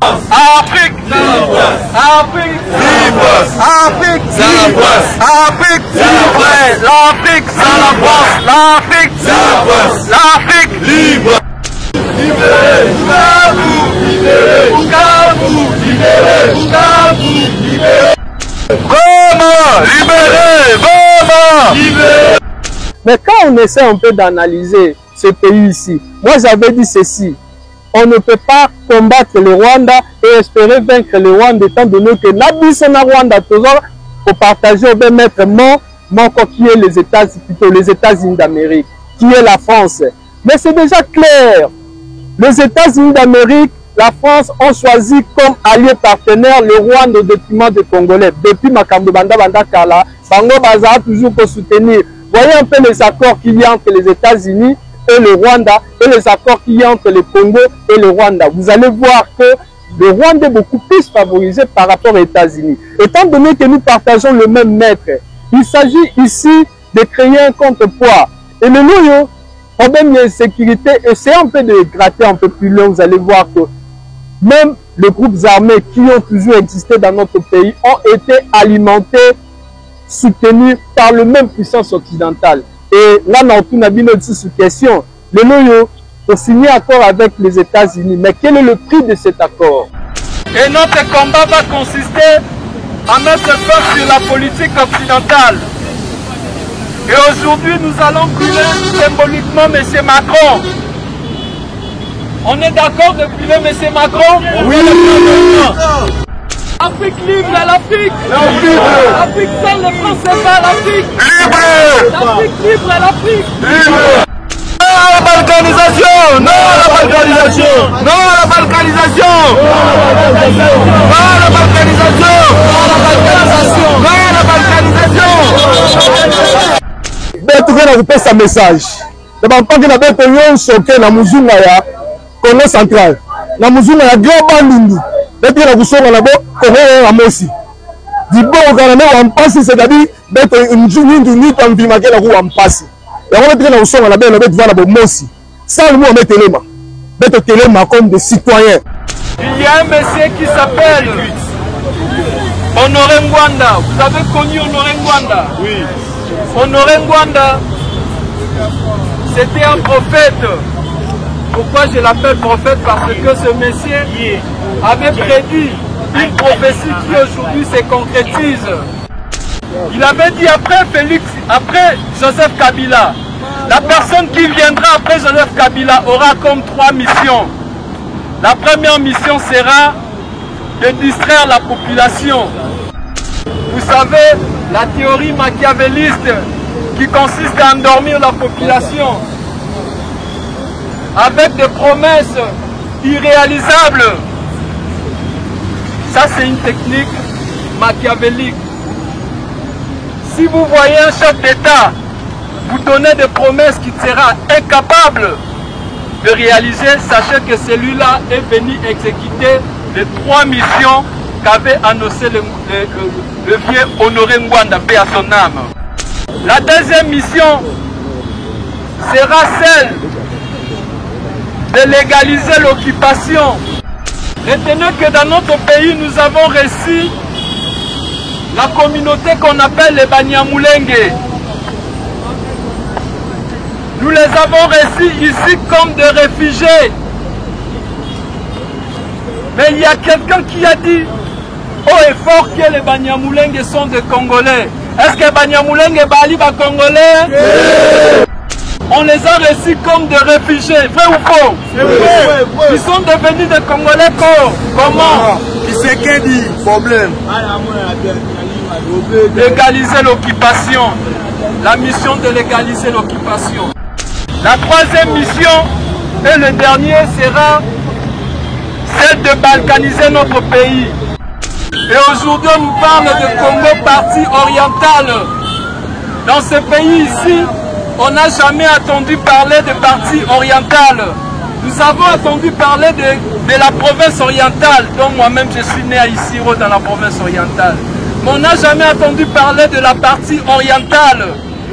Afrique, Afrique, Afrique, Afrique, l'Afrique, c'est la France, l'Afrique, l'Afrique, libre. Libérez, Bukavu, libérez, Bukavu, libérez. Goma, libérez, Goma, libérez. Mais quand on essaie un peu d'analyser ce pays ici, moi j'avais dit ceci. On ne peut pas combattre le Rwanda et espérer vaincre le Rwanda étant donné que Nabisona Rwanda toujours pour partager au bien mettre mon qui est les États-Unis d'Amérique, qui est la France. Mais c'est déjà clair. Les États-Unis d'Amérique, la France ont choisi comme allié partenaire le Rwanda au détriment des Congolais. Depuis Makambo Banda Kala, Bango Baza a toujours pour soutenir. Voyez un peu les accords qu'il y a entre les États-Unis et le Rwanda et les accords qu'il y a entre le Congo et le Rwanda. Vous allez voir que le Rwanda est beaucoup plus favorisé par rapport aux États-Unis. Étant donné que nous partageons le même maître, il s'agit ici de créer un contrepoids. Et le nouveau problème de sécurité, essayez un peu de gratter un peu plus loin, vous allez voir que même les groupes armés qui ont toujours existé dans notre pays ont été alimentés, soutenus par le même puissance occidentale. Et là, on a bien aussi sous question. Le Noyo, pour signer accord avec les États-Unis, mais quel est le prix de cet accord? Et notre combat va consister à mettre fin sur la politique occidentale. Et aujourd'hui, nous allons brûler symboliquement M. Macron. On est d'accord de brûler M. Macron? Oui. L'Afrique libre à l'Afrique. L'Afrique seule, le français pas l'Afrique. L'Afrique libre à l'Afrique. Non à la balkanisation. Non à la balkanisation. Non à la balkanisation. Non à la balkanisation. Non à la balkanisation. Beto que vous passe un message. D'abord pas que na beto yon soke na muzunga ya Congo central. Na muzunga ya Grand Bandundu. Beto na kusonga na bo Congo ya Mosi. Dibo kana na wampasi c'est-à-dire beto njundu ni tamvima ke na ku wampasi. Ya beto na kusonga na beto beto na bo Mosi. Ça nous on met Telema. Beto Telema comme des citoyens. Il y a un monsieur qui s'appelle Honoré Ngwanda. Vous avez connu Honoré Ngwanda? Oui. Honoré Ngwanda, c'était un prophète. Pourquoi je l'appelle prophète? Parce que ce monsieur avait prédit une prophétie qui aujourd'hui se concrétise. Il avait dit après Joseph Kabila, la personne qui viendra après Joseph Kabila aura comme 3 missions. La première mission sera de distraire la population. Vous savez, la théorie machiavéliste qui consiste à endormir la population avec des promesses irréalisables. Ça, c'est une technique machiavélique. Si vous voyez un chef d'État vous donner des promesses qu'il sera incapable de réaliser, sachez que celui-là est venu exécuter les 3 missions qu'avait annoncé le vieux Honoré Ngwanda, paix à son âme. La deuxième mission sera celle de légaliser l'occupation. Retenez que dans notre pays, nous avons reçu la communauté qu'on appelle les Banyamulenge. Nous les avons reçus ici comme des réfugiés. Mais il y a quelqu'un qui a dit haut et fort que les Banyamulenge sont des Congolais. Est-ce que Banyamulenge Bali va Congolais? On les a reçus comme des réfugiés, vrai ou faux? Ils sont devenus des Congolais comment? C'est qu'un dit problème. Légaliser l'occupation. La mission de légaliser l'occupation. La troisième mission et le dernier sera celle de balkaniser notre pays. Et aujourd'hui, on nous parle de Congo partie orientale. Dans ce pays ici, on n'a jamais entendu parler de partie orientale. Nous avons entendu parler de la province orientale, dont moi-même je suis né à Isiro dans la province orientale. Mais on n'a jamais entendu parler de la partie orientale.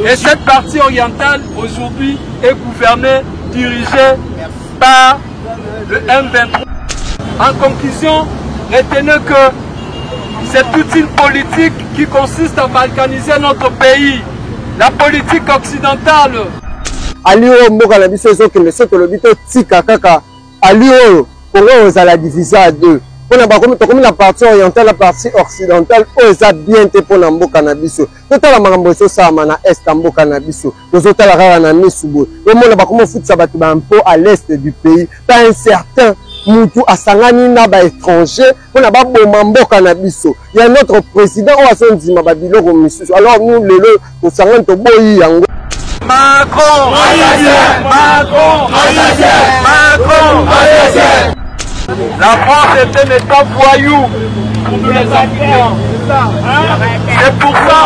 Et cette partie orientale, aujourd'hui, est gouvernée, dirigée par le M23. En conclusion, retenez que c'est toute une politique qui consiste à balkaniser notre pays. La politique occidentale. Alio mboka na biso ezokende soki tolobi totika kaka alio Congo oza la division à deux. Pour na la partie orientale, la partie occidentale, oza bien te pour na mboka na biso. Totala makambo esosama na est ya mboka na biso. Tozotala kaka na misubo. Omona bakoma futisa bato ba mpo à l'est du pays. Pas un certain mutu asangani na ba étranger pour na baboma mboka na biso. Il y a notre président o asondima ba biloko misusu. Alors nous lelo tosangani to boyi yango. Macron, Macron, Macron, la France est un État voyou pour nous les Africains. C'est pour ça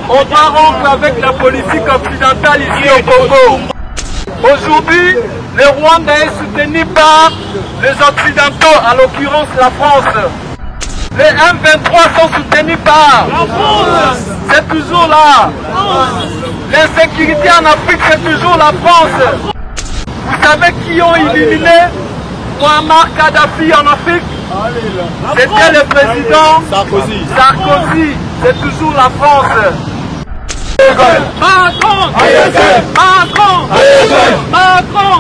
qu'on doit rompre avec la politique occidentale ici au Congo. Aujourd'hui, le Rwanda est soutenu par les Occidentaux, à l'occurrence la France. Les M23 sont soutenus par la France. C'est toujours là. L'insécurité en Afrique, c'est toujours la France. Vous savez qui ont éliminé Muammar Kadhafi en Afrique? C'était le président Sarkozy. C'est toujours la France. Macron! Macron! Macron!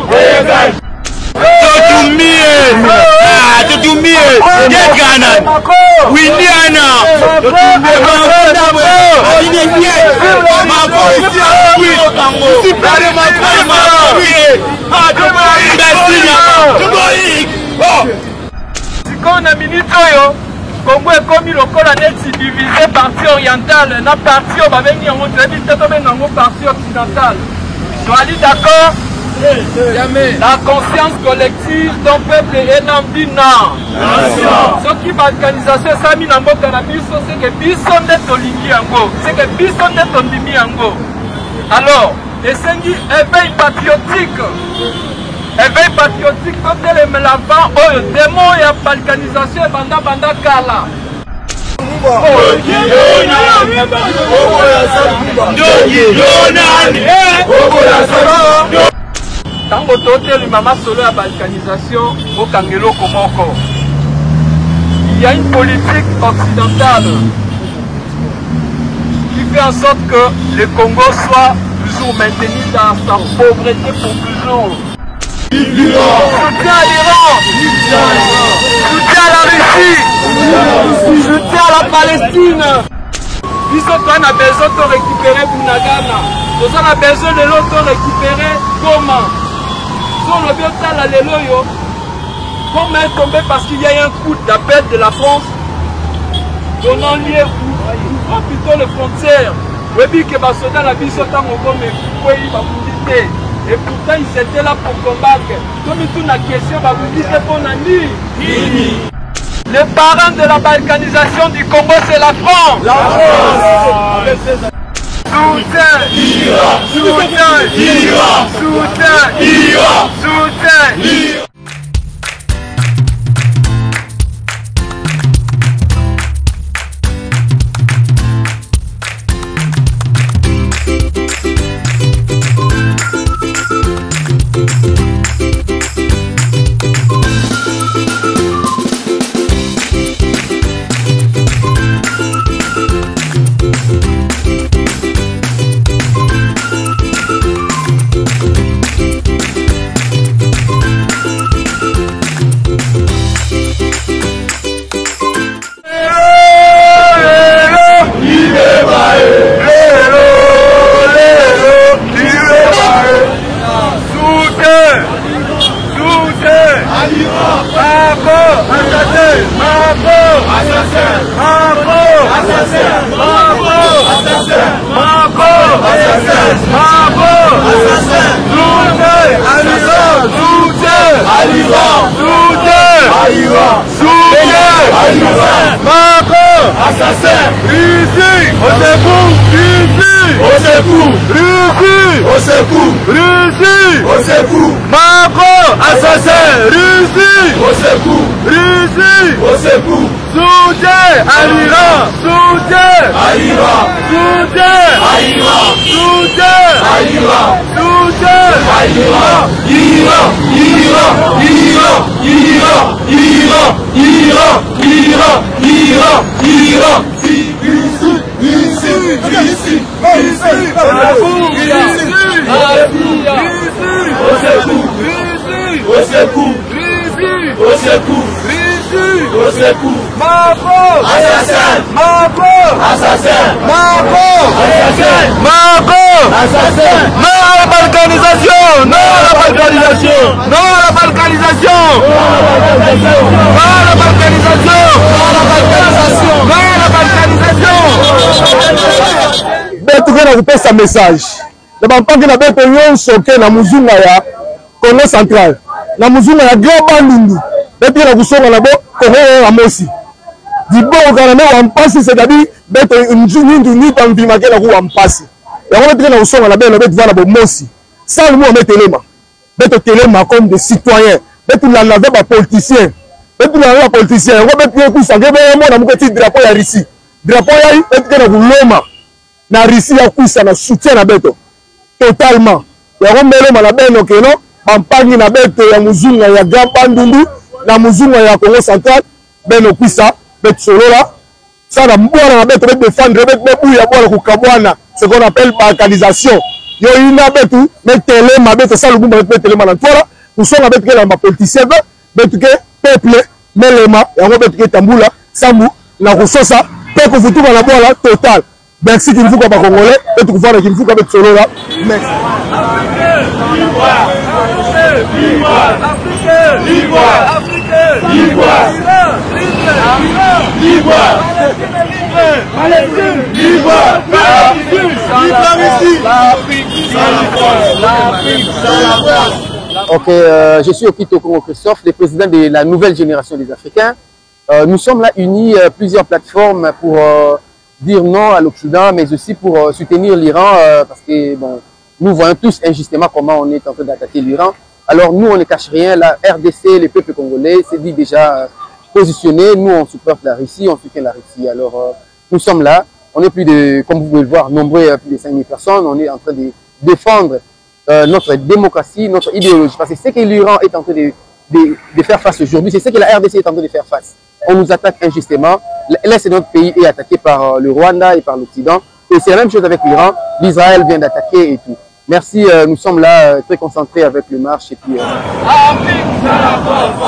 Sikona minute oyo Congo ekomi lokola neti divisé partie orientale na partie oyo babengi yango toyebi te tobenga yango partie occidentale. Soyez d'accord? La conscience collective d'un peuple est nambina. Ce qui balkanisation sami na mboka na biso, c'est que biso nde tolingi yango, c'est que biso nde tondimi yango. Alors, esengi éveil patriotique. Éveil patriotique toteleme l'avant oyo démon ya balkanisation banda kala. Tango totel mama solo ya balkanisation au kangelo komoko. Il y a une politique occidentale qui fait en sorte que le Congo soit toujours maintenu dans sa pauvreté pour toujours. Soutien à l'Iran, soutien à la Russie, soutien à la Palestine. Puisque on a besoin de récupérer Bunagana, on a besoin de l'autre récupérer Goma. On a bien la Leloyo, comme est tombé parce qu'il y a un coup d'appel de la France donnant lieu ouvrant plutôt les frontières. Oui, que les soldats la vie sont en pays, et pourtant ils étaient là pour combattre. Comme toute la question, vous dites pour Nani. Les parents de la balkanisation du Congo, c'est la France. La France. Soutien, soutien. Soutien kupesa message na bampangi na beto nyonso ke na muzunga ya Congo Central na muzunga ya Grand Bandundu beto na kusonga na bo Congo ya Mosi dibo kana na wampasi c'est-à-dire beto njundu ni tamvima ke na ku wampasi ya ko beto na kusonga na beto vana bo Mosi ça le mot metelema beto telema comme des citoyens beto la nave ba politicien beto la politicien ko beto ku sange be mo na muketi drapeau ya Russie drapeau ya beto na kuloma na Russie ya kuisa na soutien na beto totalement ya kombelema na beno keno bampangi na beto ya muzunga ya Grand Bandundu na muzunga ya Congo Central beno kuisa beto solola sana mbwana na beto beto défendre beto buya bwana kukabwana ce qu'on appelle balkanisation yo ina beto metelema beto ça le bumba beto telema na twala kusonga beto kela ba politicien beto ke peuple melema ya beto ke tambula sambu na kusosa pe ko futuka na bwana total. Merci qu'il faut qu'on va congolais et tout voir qu'il faut qu'on mette solo là. Merci. Ok, je suis Okito Congo Christophe, le président de la nouvelle génération des Africains. Nous sommes là unis plusieurs plateformes pour dire non à l'Occident, mais aussi pour soutenir l'Iran, parce que bon, nous voyons tous injustement comment on est en train d'attaquer l'Iran. Alors nous, on ne cache rien. La RDC, le peuple congolais, s'est dit déjà positionné. Nous, on supporte la Russie, on soutient la Russie. Alors nous sommes là. On est plus de, comme vous pouvez le voir, nombreux, plus de 5000 personnes. On est en train de défendre notre démocratie, notre idéologie. Parce que ce que l'Iran est en train de faire face aujourd'hui, c'est ce que la RDC est en train de faire face. On nous attaque injustement. L'Est de notre pays est attaqué par le Rwanda et par l'Occident. Et c'est la même chose avec l'Iran. L'Israël vient d'attaquer et tout. Merci, nous sommes là très concentrés avec le marche. Et puis, Afrique, c'est la France.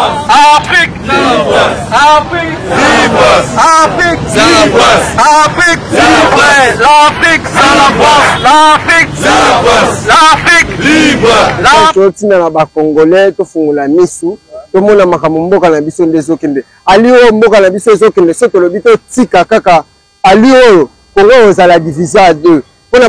Afrique, c'est la France. Afrique, c'est la France. Afrique, c'est la France. Afrique, c'est la France. L'Afrique, c'est la France. L'Afrique, c'est la France. L'Afrique, libre. Totina na ba Congolais to fungula misu. To mona makambo mboka na biso ndezo kende. Ali o mboka na biso ezo kende soto lobito tika kaka. Ali o Congo oza la division à deux. Pour la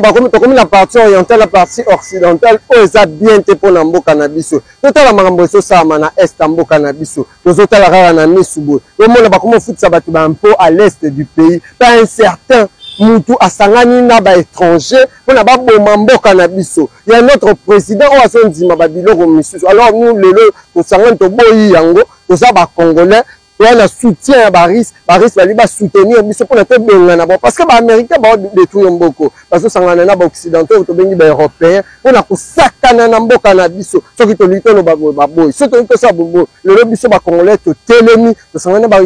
partie orientale, la partie occidentale, on bien pour la mboka na biso. Total la makambo so sa mana est mboka na biso. Total la rara na misubo. Le monde ba comment foot ça ba tu ba un peu à l'est du pays. Pas un certain mutu asangani na ba étranger pour na ba bomba mboka na biso. Il y a notre président o aso ndima ba biloko misusu. Alors nous lelo to sangani to boyi yango, to sa ba congolais on a soutien à Baris va soutenir pour la tête de parce que les Américains vont détruire beaucoup parce que ça va être occidentaux ou les Européens on a sakana na mboka na biso ce qui te lutte le baboy ce que ça bobo le biso ba congolais to telemi to sangana ba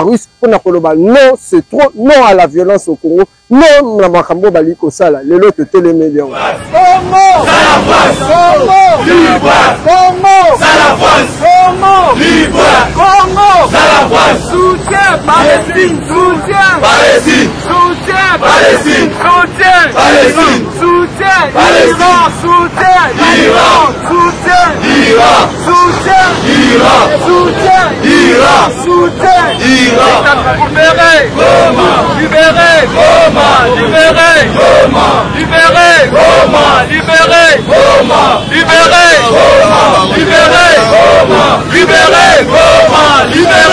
russe pour na koloba non c'est trop non à la violence au Congo non na makambo bali ko sala le lot telemi bien Congo ça la France Congo libre Congo ça la France Congo libre Congo la France, soutien Palestine, soutien Palestine, soutien Palestine, soutien Palestine, soutien Iran, soutien Iran, soutien Iran, soutien Iran, soutien Iran, soutien Iran. Libéré, comment? Libéré, comment? Libéré, comment? Libéré, comment? Libéré, comment? Libéré, comment? Libéré, comment? Libéré, comment? Libéré.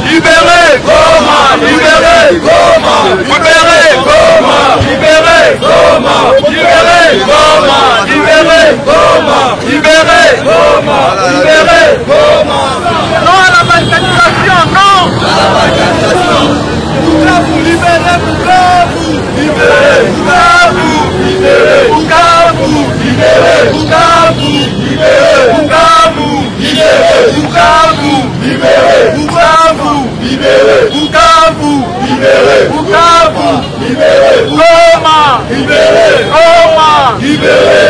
Libéré, comment? Libéré, comment? Libéré, comment? Libéré, comment? Libéré, comment? Libéré, comment? Libéré, comment? Libéré, comment? Non à la balkanisation, non à la balkanisation. Bukavu, libérez Bukavu, libérez Bukavu, libérez Bukavu, libérez Bukavu, Goma, Goma,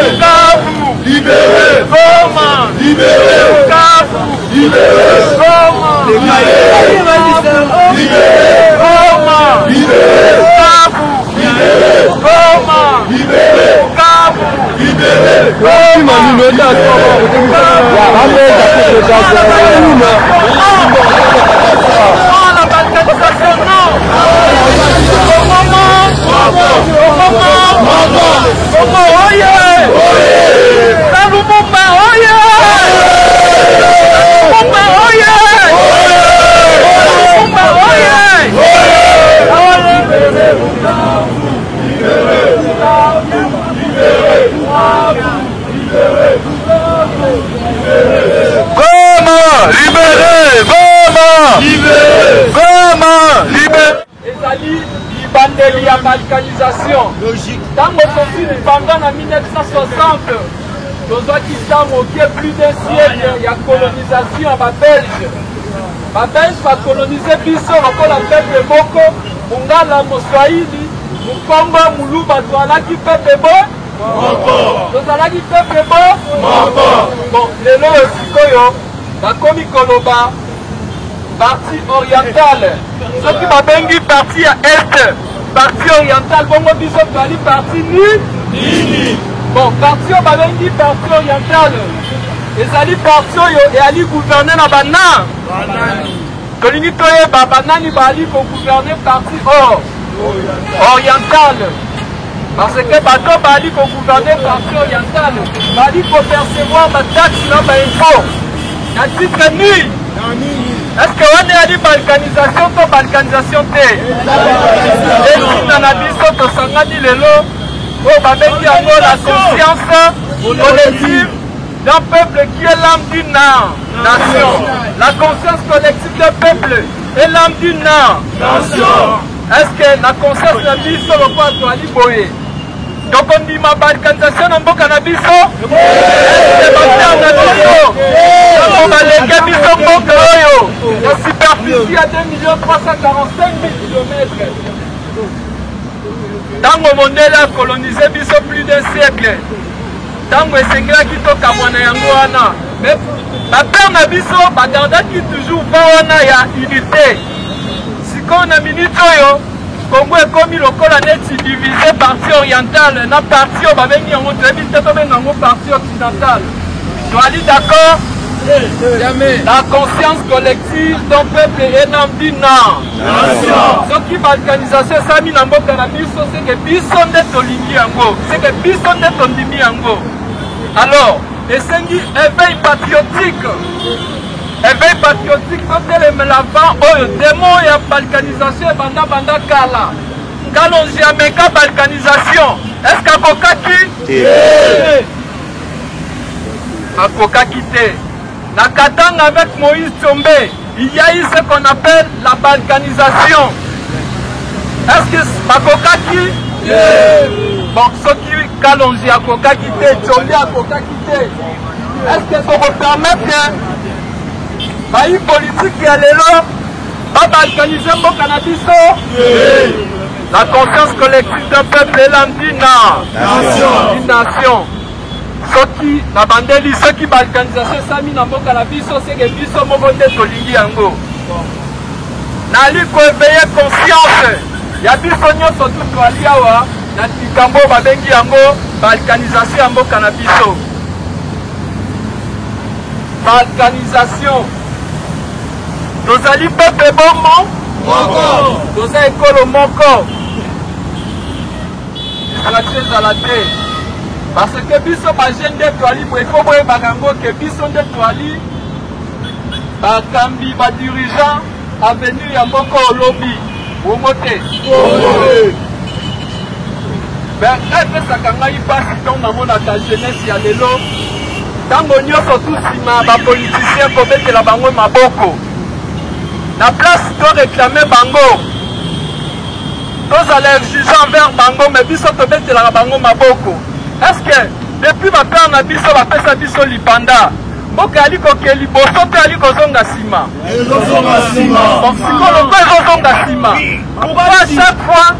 Bukavu, Goma, Bukavu, Goma, bandeli ya balkanisation ntango tokili banda na 1960 tozwaki ntango okie plus d'un siècle ya colonisation ya babelge bakolonize biso lokola peuple moko mongala moswahili mokongo muluba tozalaki peuple bon lelo sikoyo bakomi koloba partie orientale soki babengi partie ya est partie orientale bongo biso tozali partie nini bon partie oyo babengi partie orientale ezali partie oyo eyali gouverne na banani tolingi toyeba banani bali kogouverne partie orientale parce que bato bali kogouverne partie orientale bali kopercevoir bataxe na baimpôt na titre nini. Est-ce que on est à balkanisation ou balkanisation te? Et si on a biso to sangani lelo, oh babengi yango la conscience collective d'un peuple qui est l'âme d'une nation. La conscience collective d'un peuple est l'âme d'une nation. Est-ce que la conscience de biso le quoi to ali boye? Donc on dit ma balkanisation en boka na biso? Est-ce que na biso? On va les biso mboka oyo. La superficie à 2 345 000 km. Tango mondele a colonisé biso plus d'un siècle. Tango esengela kitoka mwana yango wana. Mais la père na biso bagardaki toujours wana ya unité. Siko na minute oyo Congo ekomi lokola neti divisé partie orientale na partie oyo babengi yango toyebi te tobenga yango partie occidentale. Toali d'accord? La conscience collective d'un peuple est l'âme d'une nation. Ce qui balkanisation esami na mboka na biso c'est que biso nde tolingi yango, c'est que biso nde tondimi yango. Alors esengi éveil patriotique. Éveil patriotique totelemela vent oyo démon ya balkanisation ebanda kala. Kalonzi ameka balkanisation. Est-ce qu'akokaki? Akokaki te. Na Katanga avec Moïse Tshombe, il y a eu ce qu'on appelle la balkanisation. Est-ce que Bakokaki? Bon, ceux qui Kalonzi a Kokaki, Tshombe a Kokaki. Est-ce que ça vous permet que une politique à l'élo va balkaniser mon cannabis? La conscience collective d'un peuple est l'âme d'une nation. Ceux qui n'abandonnent ceux qui balkanisation sami na mboka na biso c'est que biso moko nde tolingi yango. Nali ko éveiller conscience ya biso nyonso tutu ali awa na tikambo babengi yango balkanisation ya mboka na biso. Balkanisation. Tozali peuple bongo moko. Toza ekolo moko. Distraction ezala te. Parce que biso bagene nde toali il faut boye bakango ke biso nde toali bakambi badirigeant avenir ya mboka olobi bongo te. Ben epesaka ngai mpasi ntongo namonaka jeunesse ya lelo ntango nyonso tu nsima bapoliticien kobetela bango maboko na place to réclame bango tozala exigeant envers bango mais biso tobetelaka bango maboko. Est-ce que depuis ma père na biso bapesa biso lipanda mboka ali kokeli boso te ali kozonga nsima? Siko loko tozonga nsima. Pourquoi chaque fois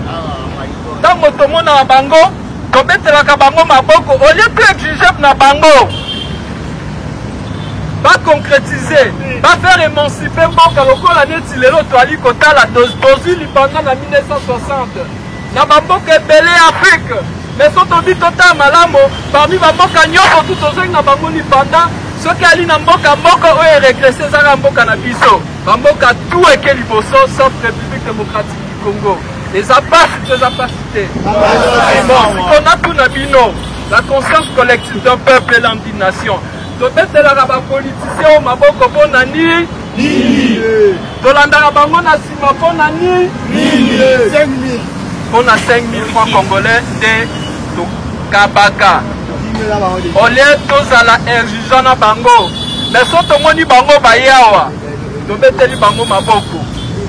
ntango tomona bango tobetelaka bango maboko au lieu de exiger na bango ba concrétiser, ba faire émanciper mboka lokola neti lelo toali kotala tozwi libanda na 1960 na bamboka ebele ya Afrique. Mais soki tobi totala malamu parmi bamboka nyonso tu tozongi na bango libanda, soki ali na mboka moko oyo eregrese ezaka mboka na biso, bamboka tu eke liboso sauf République démocratique du Congo. Eza pas cité. On a tout nabino, la conscience collective d'un peuple et l'indignation. Tobetelaka ba politicien au maboko pona ni tolandaka bango na sima pona ni 5000. On a 5000 francs congolais de Kabaka. Au lieu tozala exigeant na bango. Mais so tomoni bango bayawa. Tobeteli bango maboko.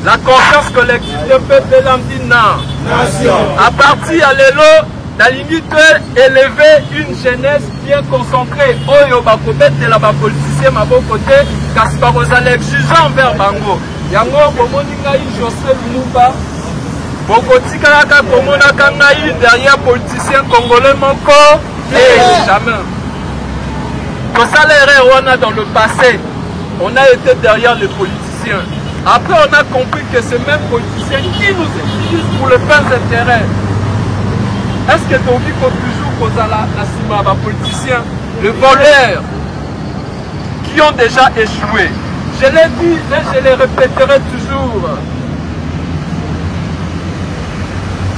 La conscience collective de peuple nation. À partir à l'élo, la limite élever une jeunesse bien concentrée. Oyo bakobet de la politicien mabokote, kasi bakozala exigeant envers bango. Yango bomoni ngai José Lumumba. Bokotika kaka komona ngai derrière politicien congolais moko et jamais. Pour ça l'erreur on a dans le passé, on a été derrière les politiciens. Après, on a compris que ces mêmes politiciens qui nous utilisent pour les fins intérêts. Est-ce que tu as vu toujours qu'on a la politiciens, les voleurs qui ont déjà échoué? Je l'ai dit et je le répéterai toujours.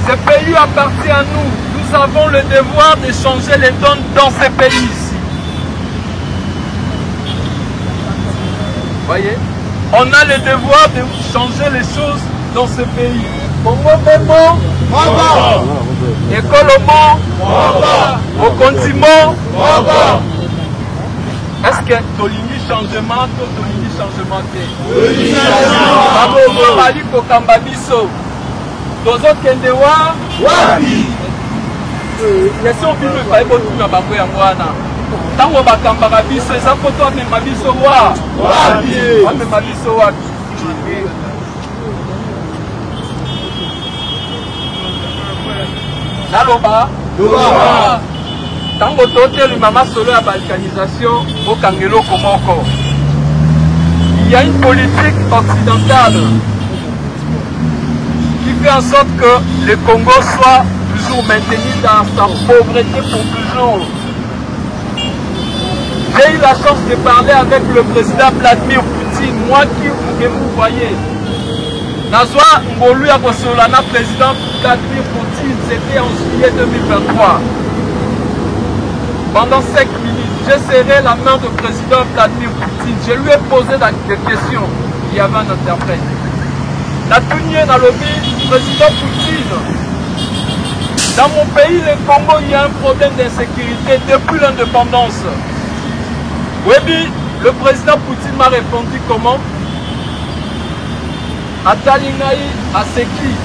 Ce pays appartient à nous. Nous avons le devoir de changer les donnes dans ce pays ici. Voyez? On a le devoir de changer les choses dans ce pays. Congo Bemo, Ekolomo, Okondimo. Est-ce que Tolini changement, Tolini changement Babo Bali Kokambabiso, Dozo Kendewa, Wapi. Laissons vivre le faille pour tout le monde à Moana. Tango bakambaka biso eza poto amema biso wa amema biso wa naloba tango totelema masolo ya balkanisation okangela okomoko. Il y a une politique occidentale qui fait en sorte que le Congo soit toujours maintenu dans sa pauvreté pour toujours. J'ai eu la chance de parler avec le président Vladimir Poutine, moi qui vous voyez. Nazwa Ngolu ya Kosolana, président Vladimir Poutine, c'était en juillet 2023. Pendant 5 minutes, j'ai serré la main du président Vladimir Poutine. Je lui ai posé des questions. Il y avait un interprète. La tournée dans le président Poutine. Dans mon pays, le Congo, il y a un problème d'insécurité depuis l'indépendance. Oui, le président Poutine m'a répondu comment? Atalingaï à Seki.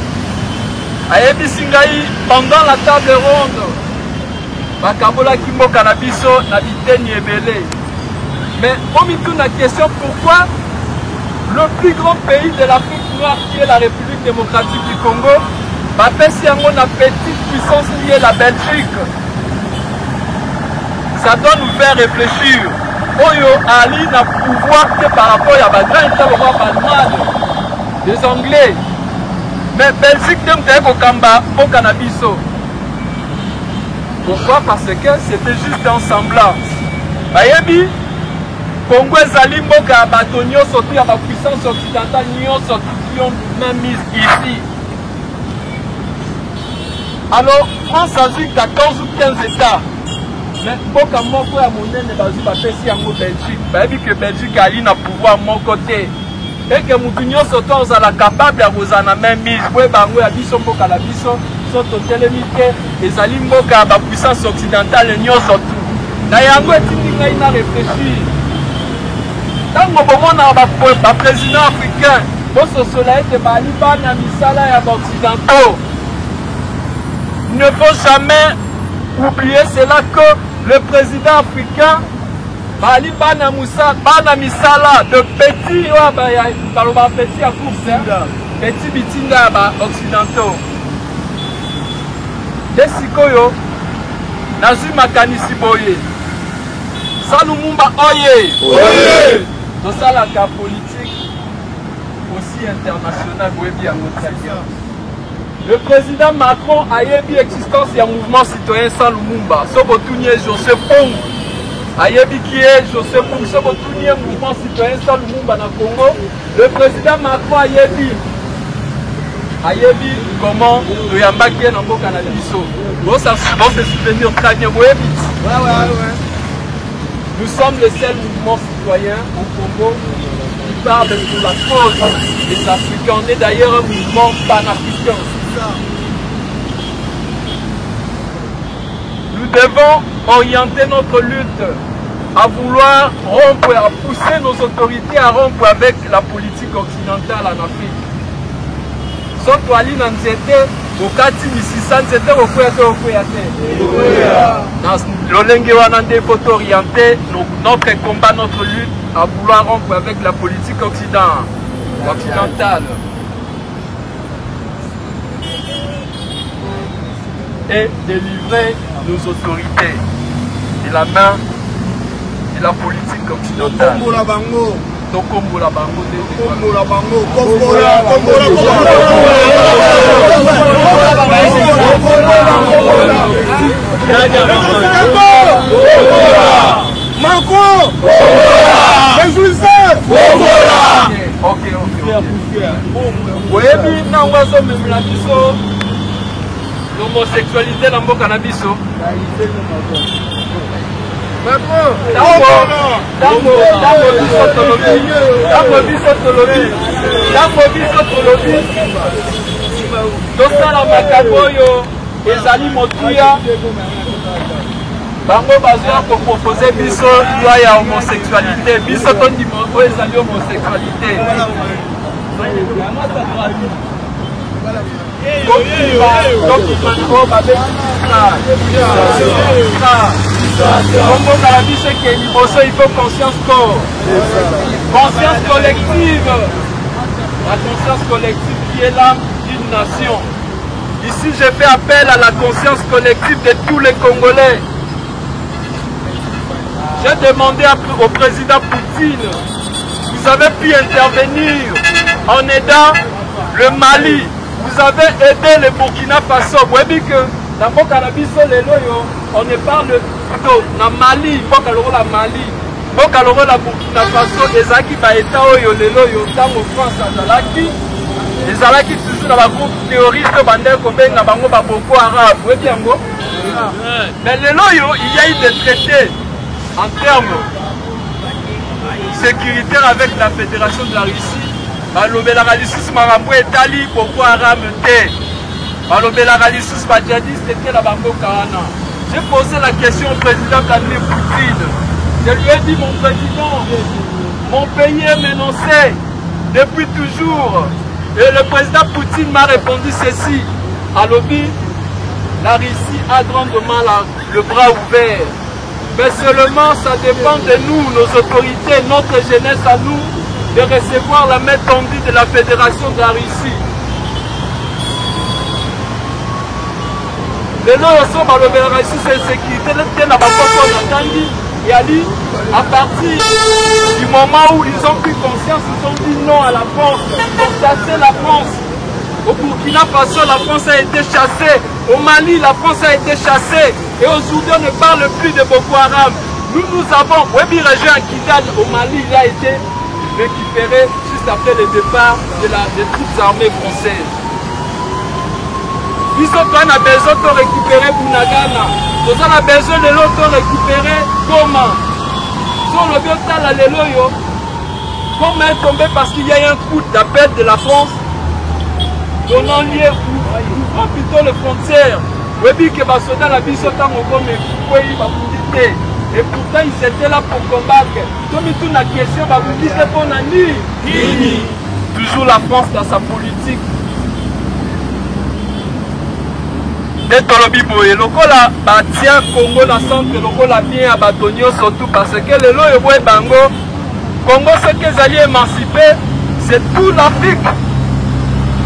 Ayebisingaï pendant la table ronde. Bakabola Kimbo Kanabiso n'habiteni ebele. Mais on me pose la question pourquoi le plus grand pays de l'Afrique noire qui est la République démocratique du Congo, Bapesi Yango na petite puissance liée la Belgique. Ça doit nous faire réfléchir. Oyo Ali n'a pouvoir que par rapport à Bagran, des Anglais. Mais Belgique n'a pas de Kamba au Cannabiso. Pourquoi? Parce que c'était juste un semblant. Bayebi, Congo Zali Mboka Batonio sorti à la puissance occidentale, qui ont même mise ici. Alors, France a eu 14 ou 15 États. Mais Mboka Moko à Monene Bazi Bapesi en Belgique. Bayebi que Belgique a eu un pouvoir mon côté. Et que Moutinho Soto est capable de vous en même mise. Vous voyez, à Bisso Mboka la Bisso. Sont au télémité, les alimboka, la puissance occidentale, l'union surtout. Nayango est il a réfléchi. Tant que le président africain, pour ce soleil de Baliban, Misala et occidentaux, il ne faut jamais oublier cela que le président africain, Baliban Misala, de petit, petit à course, petit bitinga ba occidentaux. Desikoyo nazui makanisi boye. Salumumba oye. Oye. Tosalaka politique aussi internationale boyebi ya le président Macron a eu l'existence du mouvement citoyen sans Lumumba. Sobotunye Joseph Pong a eu qui est Joseph Pong. Sobotunye mouvement citoyen sans Lumumba na Congo. Le président Macron a eu comment le Yambaki est dans le Canadiso. Bon, ça va se souvenir très bien. Nous sommes les seuls mouvements citoyens au Congo qui parlent de la cause des Africains. On est d'ailleurs un mouvement panafricain. Nous devons orienter notre lutte à vouloir rompre, à pousser nos autorités à rompre avec la politique occidentale en Afrique. Soto ali na nzete, okati misisa nzete okoyate okoyate. Lolenge wana nde faut orienter notre combat, notre lutte à vouloir rompre avec la politique occidentale. Et délivrer nos autorités de la main de la politique occidentale. Tokombola bango l'homosexualité dans le cannabis. tosala makambo oyo ezali motuya bango bazwa kopropose biso loi ya homosexualité biso tondima oyo ezali homosexualité il faut conscience corps. Conscience collective. La conscience collective qui est l'âme d'une nation. Ici, je fais appel à la conscience collective de tous les Congolais. J'ai demandé au président Poutine, vous avez pu intervenir en aidant le Mali. Vous avez aidé le Burkina Faso. Vous voyez que dans le cannabis, on ne parle plutôt dans Mali, la Mali, la Burkina Faso, les Aki Baeta, en France, les Alaki toujours dans la groupe terroriste, Boko Haram. Vous voyez bien, mais il y a eu des traités en termes sécuritaires avec la Fédération de la Russie. Balobela Ralissus Marambo et Tali Boko Haram T. Balobela Ralissus Badjadiste était la Bambo Kahana. J'ai posé la question au président Vladimir Poutine. Je lui ai dit, mon président, mon pays est menacé depuis toujours. Et le président Poutine m'a répondu ceci. À l'objet, la Russie a grandement le bras ouvert. Mais seulement ça dépend de nous, nos autorités, notre jeunesse à nous, de recevoir la main tendue de la Fédération de la Russie. Les lois sont dans la Russie, c'est sécurité, et à partir du moment où ils ont pris conscience, ils ont dit non à la France, ils ont chassé la France. Au Burkina Faso, la France a été chassée. Au Mali, la France a été chassée. Et aujourd'hui, on ne parle plus de Boko Haram. Nous avons, Webi Région à Kidal, au Mali, il a été récupéré juste après le départ des troupes armées françaises. Ils ont besoin de récupérer Bunagana. Nous avons besoin de l'autre récupérer comment. Sur le biotale à l'éloyo, comment est tombé parce qu'il y a eu un coup d'appel de la France donnant lieu ouvrant plutôt les frontières. Oui, que Basoda la Bissota Mogome, et pourtant ils étaient là pour combattre. Comme toute la question, vous dites qu'on a ni. Toujours la France dans sa politique. Et lokola batia Congo na centre lokola bien à Batonio surtout parce que le loyo boy bango Congo ce qu'ils allaient émanciper c'est tout l'Afrique.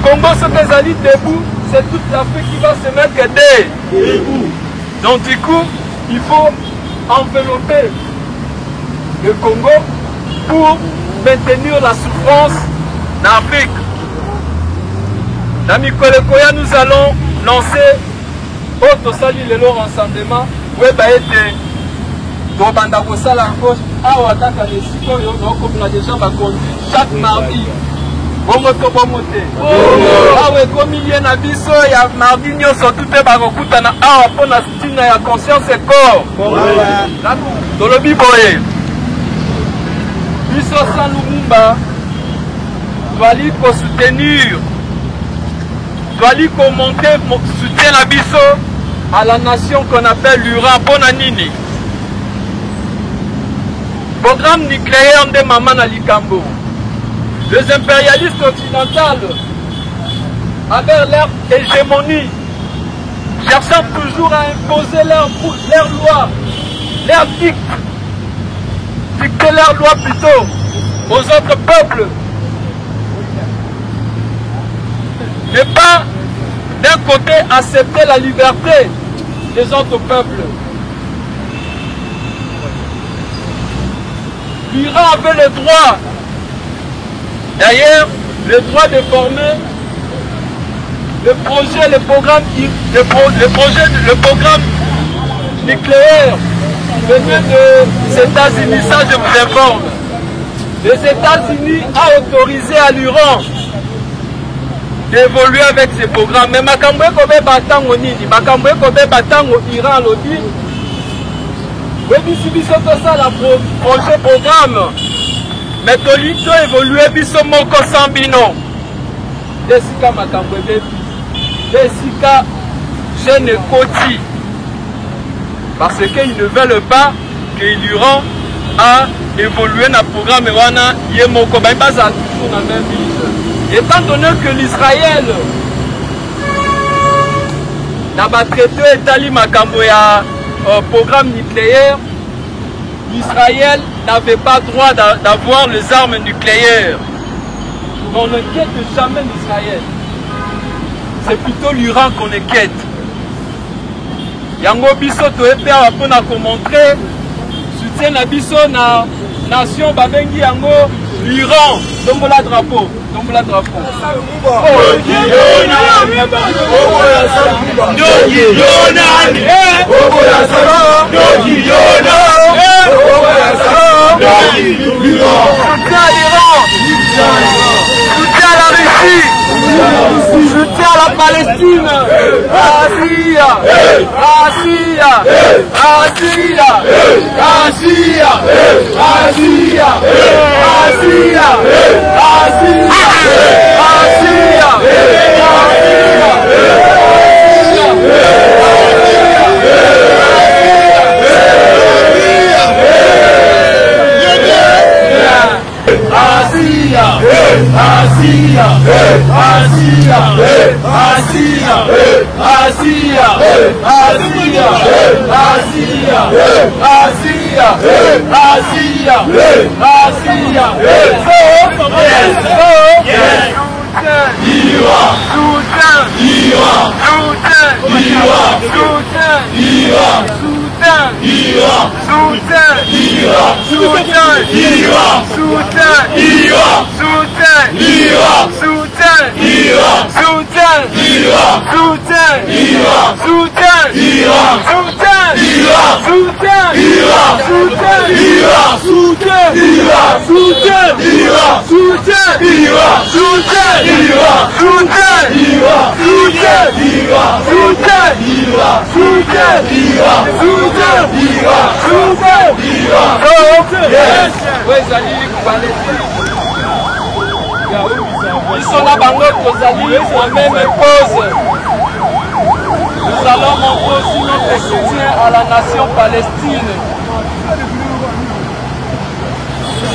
Congo, ce que Zali debout, c'est toute l'Afrique qui va se mettre debout. Donc du coup, il faut envelopper le Congo pour maintenir la souffrance en Afrique. Dans Mikolekoya, nous allons lancer autre sali le rassemblement. Oui, bah, chaque mardi. Awe komi ye na biso ya mardi nyonso tute bakokutana awa mpona ntina ya conscience et corps. Tolobi boye biso sans Lumumba twali soutenir, twali monter soutien na biso à la nation qu'on appelle l'Uran mpona nini. Programme nucléaire de Maman na Likambo. Les impérialistes occidentaux, avec leur hégémonie, cherchant toujours à imposer leurs lois, leurs dicter leurs lois plutôt aux autres peuples. Ne pas d'un côté accepter la liberté des autres peuples. L'Iran avait le droit, d'ailleurs, le droit de former le programme nucléaire venu des États-Unis, ça je vous informe. Les États-Unis ont autorisé à l'Iran d'évoluer avec ces programmes. Mais Makambwe Kobe Batango Nini, Makambwe Kobe Batango Iran Lodi, ça la projet programme. Mais Tolito évolué biso moko sambino. Desika Makambwe Bebi. Desika jeune Koti. Parce qu'ils ne veulent pas que l'Iran a évolué dans le programme Wana Yemoko. Bah, pas ça toujours dans la même ville. Étant donné que l'Israël n'a pas traité Etali Makambo ya programme nucléaire, l'Israël n'avait pas droit d'avoir les armes nucléaires. On ne quitte jamais l'Israël. C'est plutôt l'Iran qu'on inquiète. Yango biso to epea pona ko montrer soutien na biso na nation babengi yango l'Iran. Tombola drapeau, tombola drapeau. Soutien à l'Iran, soutien à la Russie, soutien à la Palestine, Asia, Asia, Asia, Asia, Asia, Asia, ils sont là, en même pause. Nous allons montrer aussi notre soutien à la nation palestine.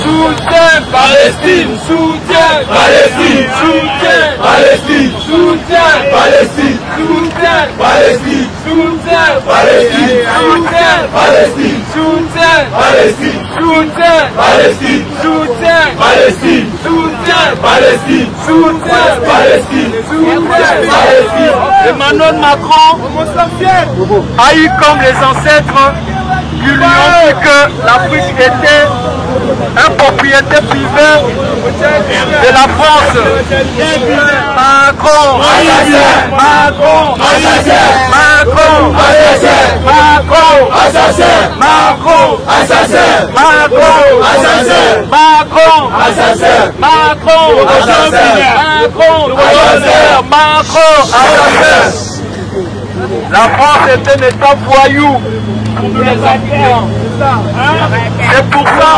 Soutien Palestine, soutien Palestine, soutien Palestine, soutien Palestine, soutien Palestine, soutien Palestine, soutien Palestine, soutien Palestine, soutien Palestine, soutien Palestine, soutien Palestine, Emmanuel Macron a eu comme les ancêtres qui lui ont dit que l'Afrique était une propriété privée de la France. Macron, Macron, Macron, Macron, Macron, Macron, Macron, la France est un État voyou pour nous les Africains. C'est pour ça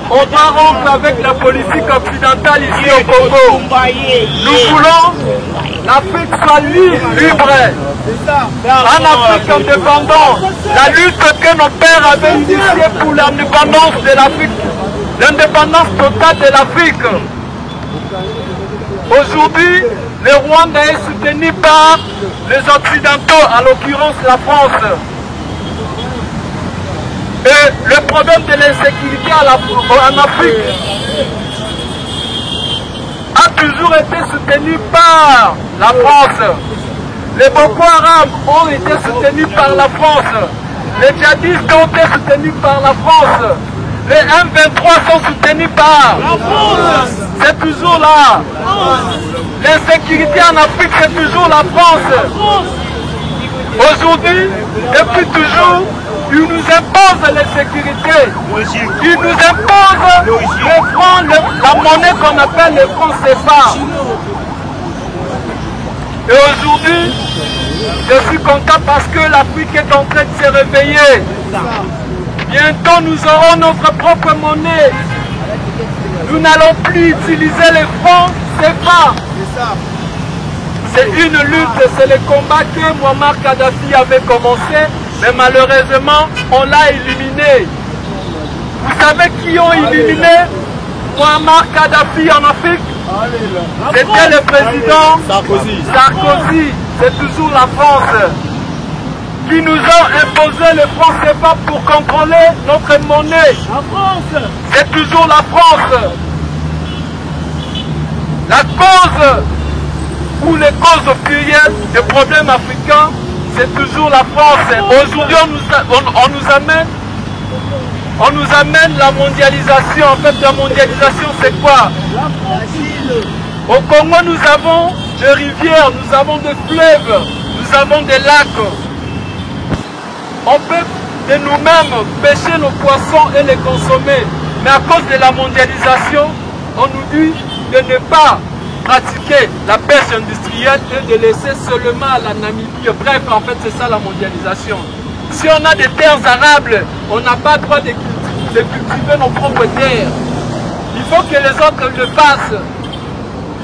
qu'on doit rompre avec la politique occidentale ici au Congo. Nous voulons l'Afrique soit libre. En Afrique indépendante, la lutte que nos pères avaient initiée pour l'indépendance de l'Afrique, l'indépendance totale de l'Afrique. Aujourd'hui, le Rwanda est soutenu par les Occidentaux, en l'occurrence la France. Et le problème de l'insécurité en Afrique a toujours été soutenu par la France. Les Boko Haram ont été soutenus par la France. Les djihadistes ont été soutenus par la France. Les M23 sont soutenus par la France. C'est toujours là. L'insécurité en Afrique, c'est toujours la France. Aujourd'hui, depuis toujours, ils nous imposent l'insécurité. Ils nous imposent le franc, la monnaie qu'on appelle le franc CFA. Et aujourd'hui, je suis content parce que l'Afrique est en train de se réveiller. Bientôt, nous aurons notre propre monnaie. Nous n'allons plus utiliser les francs CFA. C'est une lutte, c'est le combat que Muammar Kadhafi avait commencé, mais malheureusement, on l'a éliminé. Vous savez qui ont éliminé Muammar Kadhafi en Afrique? C'était le président Sarkozy. C'est toujours la France qui nous a imposé le franc CFA pour contrôler notre monnaie. C'est toujours la France. La cause ou les causes plurielles des problèmes africains, c'est toujours la France. Aujourd'hui, on nous amène la mondialisation. En fait, la mondialisation, c'est quoi? Au Congo, nous avons des rivières, nous avons des fleuves, nous avons des lacs. On peut de nous-mêmes pêcher nos poissons et les consommer. Mais à cause de la mondialisation, on nous dit de ne pas pratiquer la pêche industrielle et de laisser seulement à la Namibie. Bref, en fait, c'est ça la mondialisation. Si on a des terres arables, on n'a pas le droit de cultiver nos propres terres. Il faut que les autres le fassent.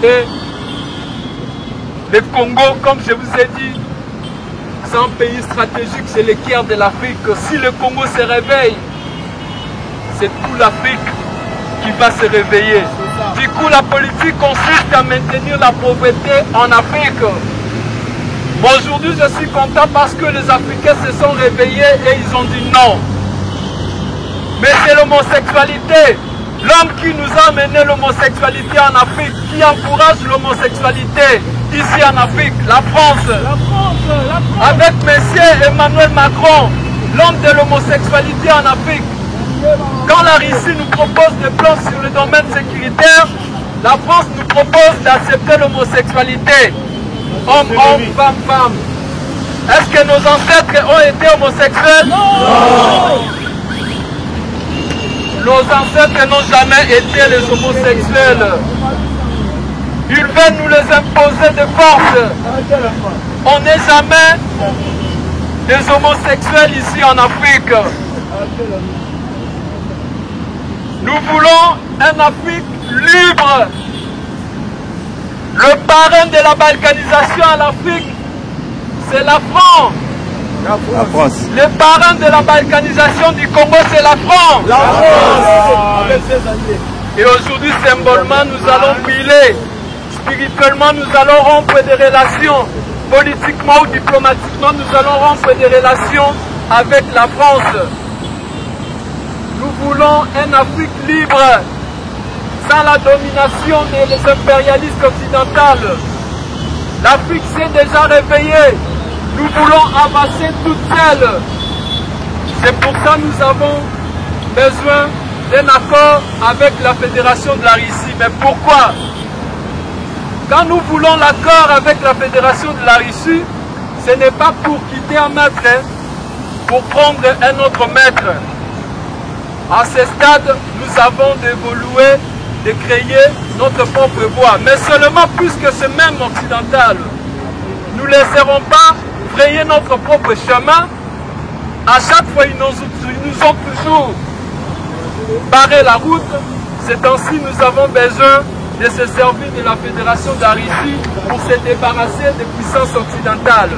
Et le Congo, comme je vous ai dit, c'est un pays stratégique, c'est le cœur de l'Afrique. Si le Congo se réveille, c'est toute l'Afrique qui va se réveiller. Du coup, la politique consiste à maintenir la pauvreté en Afrique. Aujourd'hui, je suis content parce que les Africains se sont réveillés et ils ont dit non. Mais c'est l'homosexualité. L'homme qui nous a amené l'homosexualité en Afrique, qui encourage l'homosexualité ici en Afrique, la France. Avec M. Emmanuel Macron, l'homme de l'homosexualité en Afrique. Quand la Russie nous propose des plans sur le domaine sécuritaire, la France nous propose d'accepter l'homosexualité. Homme, homme, femme, femme. Est-ce que nos ancêtres ont été homosexuels? Non. Nos ancêtres n'ont jamais été les homosexuels. Ils veulent nous les imposer de force. On n'est jamais des homosexuels ici en Afrique. Nous voulons une Afrique libre. Le parrain de la balkanisation à l'Afrique, c'est la France. La France. Le parrain de la balkanisation du Congo, c'est la France. La France. Et aujourd'hui, symbolement, nous allons brûler. Spirituellement, nous allons rompre des relations. Politiquement ou diplomatiquement, nous allons rompre des relations avec la France. Nous voulons une Afrique libre. sans la domination des impérialistes occidentales. L'Afrique s'est déjà réveillée. Nous voulons avancer toute seule. C'est pour ça que nous avons besoin d'un accord avec la Fédération de la Russie. Mais pourquoi? Quand nous voulons l'accord avec la Fédération de la Russie, ce n'est pas pour quitter un maître, pour prendre un autre maître. À ce stade, nous avons d'évoluer, de créer notre propre voie. Mais seulement puisque c'est même occidental. Nous ne laisserons pas frayer notre propre chemin. À chaque fois, ils nous ont toujours barré la route. C'est ainsi que nous avons besoin de se servir de la Fédération de la Russie pour se débarrasser des puissances occidentales.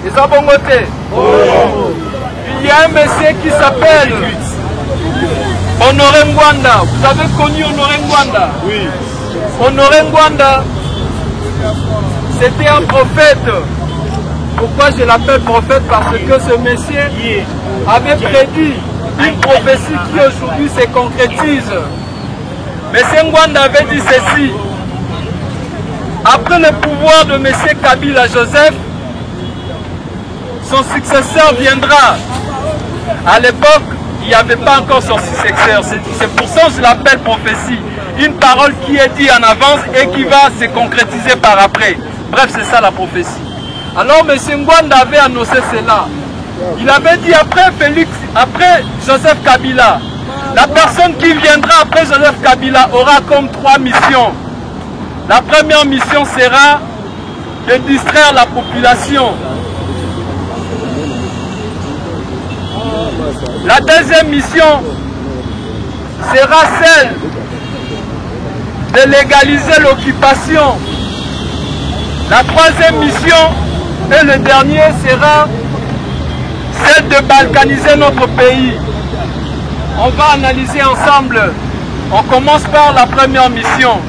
Les abongotés. Il y a un monsieur qui s'appelle Honoré Ngwanda. Vous avez connu Honoré Ngwanda? Oui. Honoré Ngwanda, c'était un prophète. Pourquoi je l'appelle prophète? Parce que ce monsieur avait prédit une prophétie qui aujourd'hui se concrétise. Monsieur Ngwanda avait dit ceci: après le pouvoir de monsieur Kabila Joseph, son successeur viendra. À l'époque, il n'y avait pas encore son successeur. C'est pour ça que je l'appelle prophétie. Une parole qui est dite en avance et qui va se concrétiser par après. Bref, c'est ça la prophétie. Alors, M. Ngwanda avait annoncé cela. Il avait dit après Joseph Kabila, la personne qui viendra après Joseph Kabila aura comme 3 missions. La première mission sera de distraire la population. La deuxième mission sera celle de légaliser l'occupation. La troisième mission et le dernier sera celle de balkaniser notre pays. On va analyser ensemble. On commence par la première mission.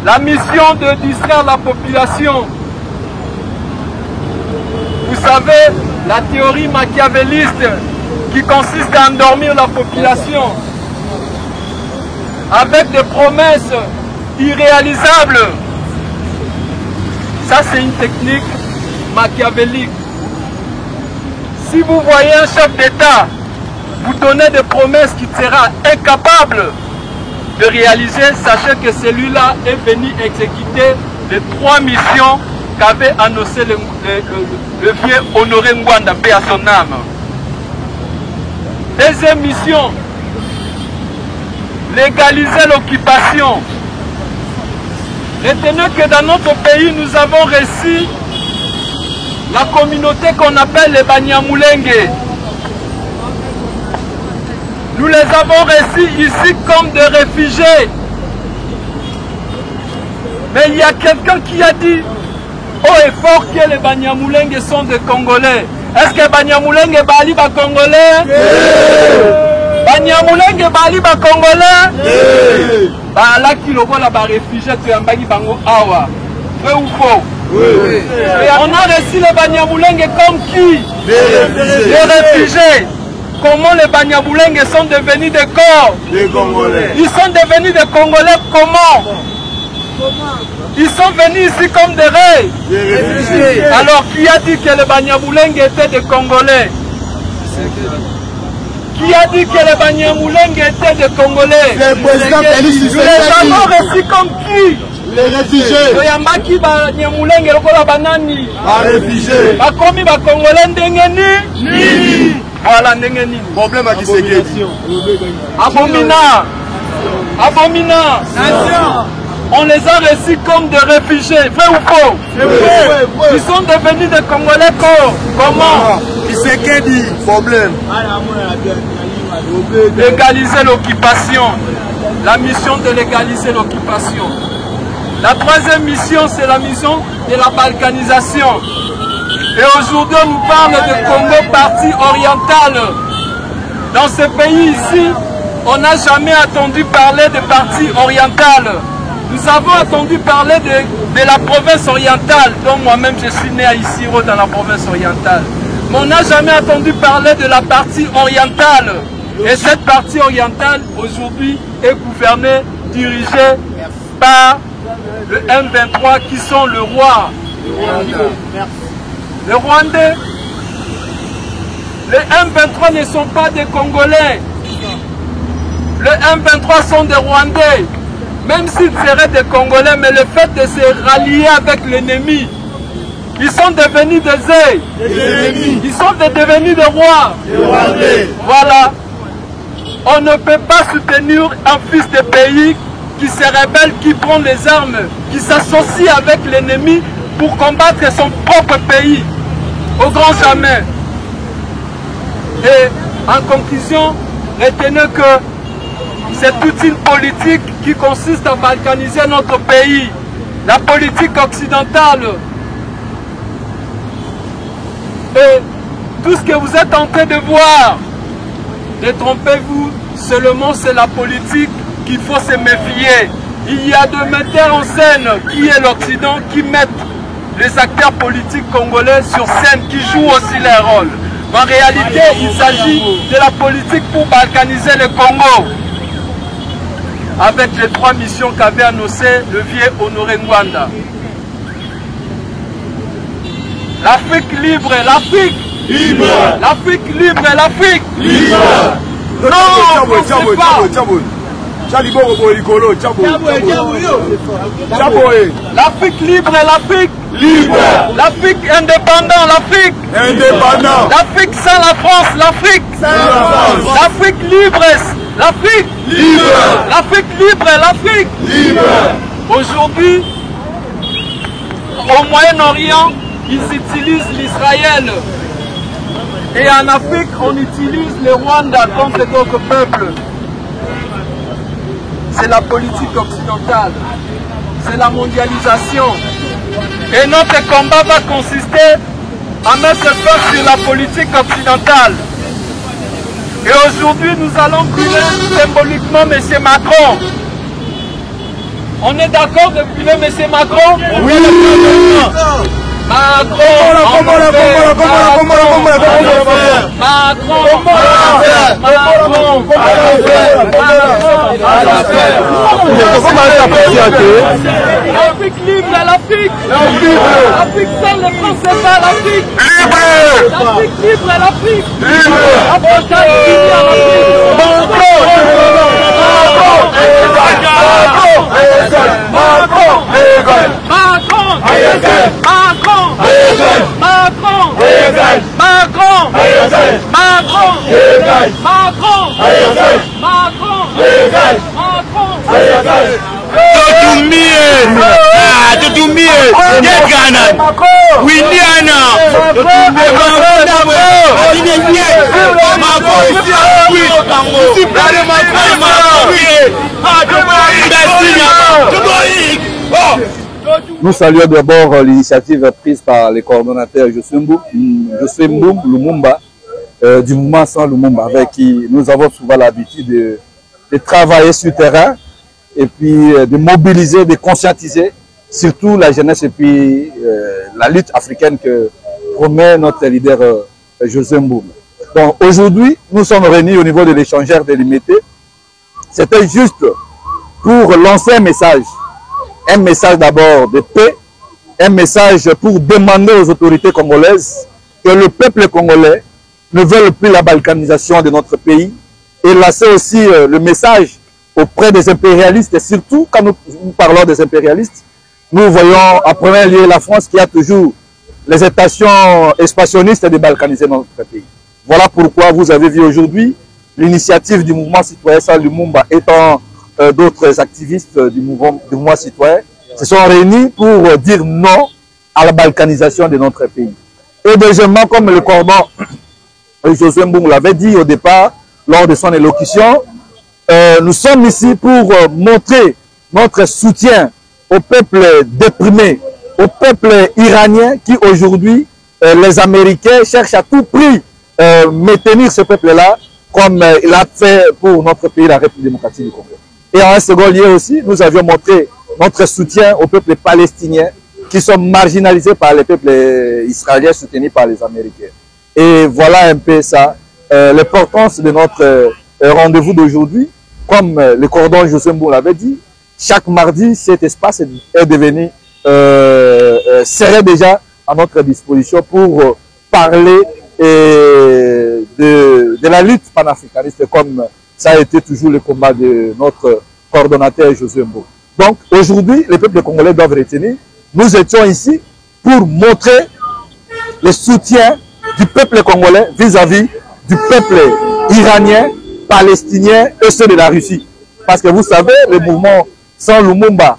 La mission de distraire la population. Vous savez, la théorie machiavéliste qui consiste à endormir la population avec des promesses irréalisables. Ça, c'est une technique machiavélique. Si vous voyez un chef d'État vous donner des promesses qu'il sera incapable de réaliser, sachez que celui-là est venu exécuter les 3 missions qu'avait annoncé le vieux Honoré Ngwanda, paix à son âme. Deuxième mission, légaliser l'occupation. Retenez que dans notre pays, nous avons reçu la communauté qu'on appelle les Banyamulenge. Nous les avons reçus ici comme des réfugiés. Mais il y a quelqu'un qui a dit haut et fort que les Banyamulenge sont des Congolais. Est-ce que Banyamulenge bali ba Congolais? Banyamulenge bali ba Congolais? Bah là qui le voit là bas réfugiés, tu as un bagi bango awa. Vrai ou faux? Oui. On a reçu les Banyamulenge comme qui? Des réfugiés. Comment les Banyamulenge sont devenus des corps? Des Congolais. Ils sont devenus des Congolais comment? Ils sont venus ici comme des réfugiés. Alors qui a dit que les Banyamulenge étaient des Congolais? Qui a dit que les Banyamulenge étaient des Congolais? Nous les avons reçus comme qui? Les réfugiés. Yambaki Banyamulenge lokola banani? Réfugiés. Bakomi ba Congolais ndengeni? Voilà ndengeni. Problème à qui c'est qui? Abomina. Abomina. On les a reçus comme des réfugiés, vrai ou faux? Ils sont devenus des Congolais comment? C'est qui dit problème? Légaliser l'occupation. La mission de légaliser l'occupation. La troisième mission, c'est la mission de la balkanisation. Et aujourd'hui, on nous parle de Congo partie orientale. Dans ce pays ici, on n'a jamais entendu parler de partie orientale. Nous avons entendu parler de la province orientale, dont moi-même je suis né à Isiro dans la province orientale. Mais on n'a jamais entendu parler de la partie orientale. Et cette partie orientale, aujourd'hui, est gouvernée, dirigée par le M23 qui sont le roi. Les Rwandais. Les M23 ne sont pas des Congolais. Les M23 sont des Rwandais. Même s'ils seraient des Congolais, mais le fait de se rallier avec l'ennemi, ils sont devenus des ennemis. Ils sont devenus des rois. Voilà. On ne peut pas soutenir un fils de pays qui se rebelle, qui prend les armes, qui s'associe avec l'ennemi pour combattre son propre pays. Au grand jamais. Et en conclusion, retenez que c'est toute une politique qui consiste à balkaniser notre pays. La politique occidentale. Et tout ce que vous êtes en train de voir, détrompez-vous, seulement c'est la politique qu'il faut se méfier. Il y a des metteurs en scène qui est l'Occident qui mettent les acteurs politiques congolais sur scène, qui jouent aussi leur rôle. En réalité, il s'agit de la politique pour balkaniser le Congo. Avec les 3 missions qu'avait annoncé le vieux Honoré Ngwanda. L'Afrique libre, l'Afrique libre, l'Afrique libre, l'Afrique libre. Non, on ne sait pas. L'Afrique libre, l'Afrique libre, l'Afrique indépendante, l'Afrique indépendante, l'Afrique sans la France, l'Afrique sans la France, l'Afrique libre, l'Afrique libre, l'Afrique libre, l'Afrique libre. Aujourd'hui, au Moyen-Orient, ils utilisent l'Israël. Et en Afrique, on utilise le Rwanda contre d'autres peuples. C'est la politique occidentale. C'est la mondialisation. Et notre combat va consister à mettre fin sur la politique occidentale. Et aujourd'hui, nous allons brûler symboliquement M. Macron. On est d'accord de brûler M. Macron? Oui. Macron, l'Afrique libre, l'Afrique l'Afrique seule, le français pas l'Afrique libre, l'Afrique libre, l'Afrique libre, Africain unis à Nous saluons d'abord l'initiative prise par les coordonnateurs Josué Mboum Lumumba du mouvement Sans Lumumba, avec qui nous avons souvent l'habitude de travailler sur le terrain et puis de mobiliser, de conscientiser surtout la jeunesse et puis la lutte africaine que promet notre leader Josué Mboum. Donc aujourd'hui, nous sommes réunis au niveau de l'échangeur délimité. C'était juste pour lancer un message d'abord de paix, un message pour demander aux autorités congolaises que le peuple congolais ne veut plus la balkanisation de notre pays, et lancer aussi le message auprès des impérialistes, et surtout quand nous parlons des impérialistes, nous voyons en premier lieu la France qui a toujours les intentions expansionnistes de balkaniser notre pays. Voilà pourquoi vous avez vu aujourd'hui l'initiative du mouvement citoyen Sans Lumumba étant d'autres activistes du mouvement citoyen se sont réunis pour dire non à la balkanisation de notre pays. Et deuxièmement, comme le commandant Josué Mboum l'avait dit au départ, lors de son élocution, nous sommes ici pour montrer notre soutien au peuple déprimé, au peuple iranien qui aujourd'hui, les Américains cherchent à tout prix maintenir ce peuple-là comme il a fait pour notre pays, la République démocratique du Congo. Et en un second lieu aussi, nous avions montré notre soutien aux peuples palestiniens qui sont marginalisés par les peuples israéliens soutenus par les Américains. Et voilà un peu ça, l'importance de notre rendez-vous d'aujourd'hui. Comme le cordon José Mbou l'avait dit, chaque mardi, cet espace est devenu, serait déjà à notre disposition pour parler de la lutte panafricaniste, comme ça a été toujours le combat de notre coordonnateur José Mbou. Donc aujourd'hui, les peuples congolais doivent retenir, nous étions ici pour montrer le soutien du peuple congolais vis-à-vis du peuple iranien, palestinien et ceux de la Russie. Parce que vous savez, le mouvement sans Lumumba,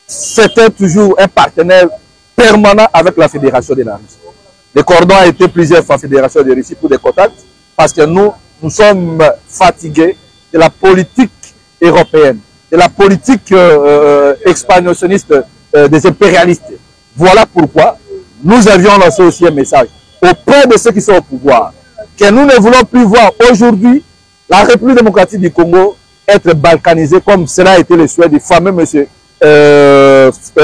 c'était toujours un partenaire permanent avec la Fédération de la Russie. Le cordon a été plusieurs fois Fédération de Russie pour des contacts, parce que nous sommes fatigués de la politique européenne, de la politique expansionniste des impérialistes. Voilà pourquoi nous avions lancé aussi un message auprès de ceux qui sont au pouvoir, que nous ne voulons plus voir aujourd'hui la République démocratique du Congo être balkanisée comme cela a été le souhait du fameux monsieur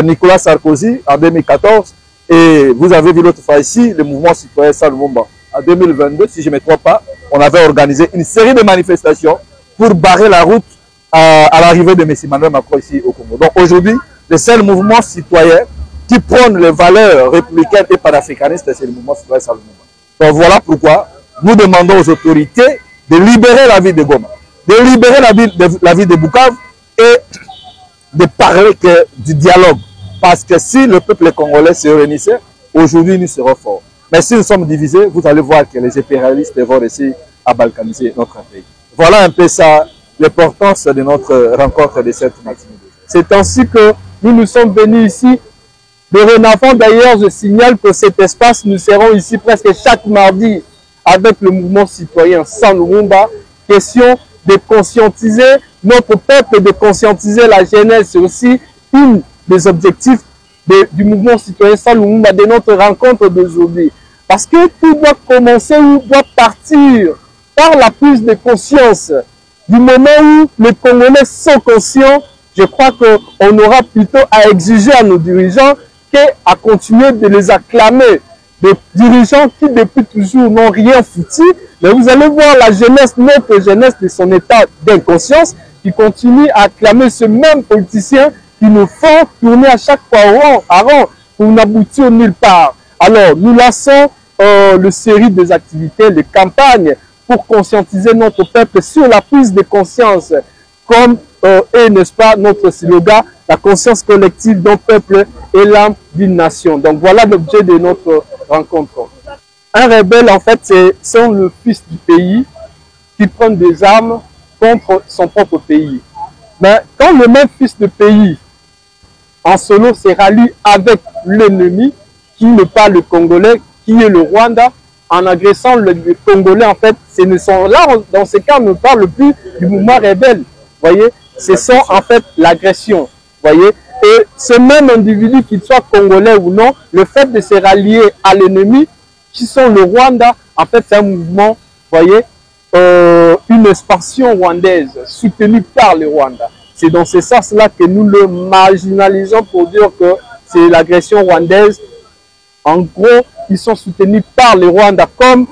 Nicolas Sarkozy en 2014. Et vous avez vu l'autre fois ici, le mouvement citoyen sans Lumumba. En 2022, si je ne me trompe pas, on avait organisé une série de manifestations pour barrer la route à l'arrivée de M. Emmanuel Macron ici au Congo. Donc aujourd'hui, le seul mouvement citoyen qui prône les valeurs républicaines et panafricanistes, c'est le mouvement citoyen sans Lumumba. Donc voilà pourquoi nous demandons aux autorités de libérer la ville de Goma, de libérer la ville de Bukavu et de parler du dialogue. Parce que si le peuple congolais se réunissait, aujourd'hui nous serons forts. Mais si nous sommes divisés, vous allez voir que les impérialistes vont réussir à balkaniser notre pays. Voilà un peu ça, l'importance de notre rencontre de cette matinée. C'est ainsi que nous sommes venus ici. Dorénavant, d'ailleurs, je signale que cet espace, nous serons ici presque chaque mardi avec le mouvement citoyen sans Lumumba. Question de conscientiser notre peuple, de conscientiser la jeunesse. C'est aussi une des objectifs du mouvement citoyen sans Lumumba, de notre rencontre d'aujourd'hui. Parce que tout doit commencer ou doit partir par la prise de conscience. Du moment où les Congolais sont conscients, je crois qu'on aura plutôt à exiger à nos dirigeants qu'à continuer de les acclamer. Des dirigeants qui depuis toujours n'ont rien foutu, mais vous allez voir la jeunesse, notre jeunesse de son état d'inconscience, qui continue à acclamer ce même politicien qui nous font tourner à chaque fois à rang pour n'aboutir nulle part. Alors, nous lançons le série des activités, des campagnes pour conscientiser notre peuple sur la prise de conscience, comme est, n'est-ce pas, notre slogan, la conscience collective d'un peuple et l'âme d'une nation. Donc voilà l'objet de notre rencontre. Un rebelle, en fait, c'est le fils du pays qui prend des armes contre son propre pays. Mais quand le même fils de pays, en solo, se rallie avec l'ennemi, qui n'est pas le Congolais, qui est le Rwanda, en agressant le Congolais, en fait, là, dans ce cas, on ne parle plus du mouvement rebelle. Voyez, ce sont en fait l'agression. Voyez, et ce même individu, qu'il soit congolais ou non, le fait de se rallier à l'ennemi, qui sont le Rwanda, en fait, c'est un mouvement, voyez, une expansion rwandaise soutenue par le Rwanda. C'est dans ce sens-là que nous le marginalisons pour dire que c'est l'agression rwandaise. En gros, ils sont soutenus par le Rwanda, comme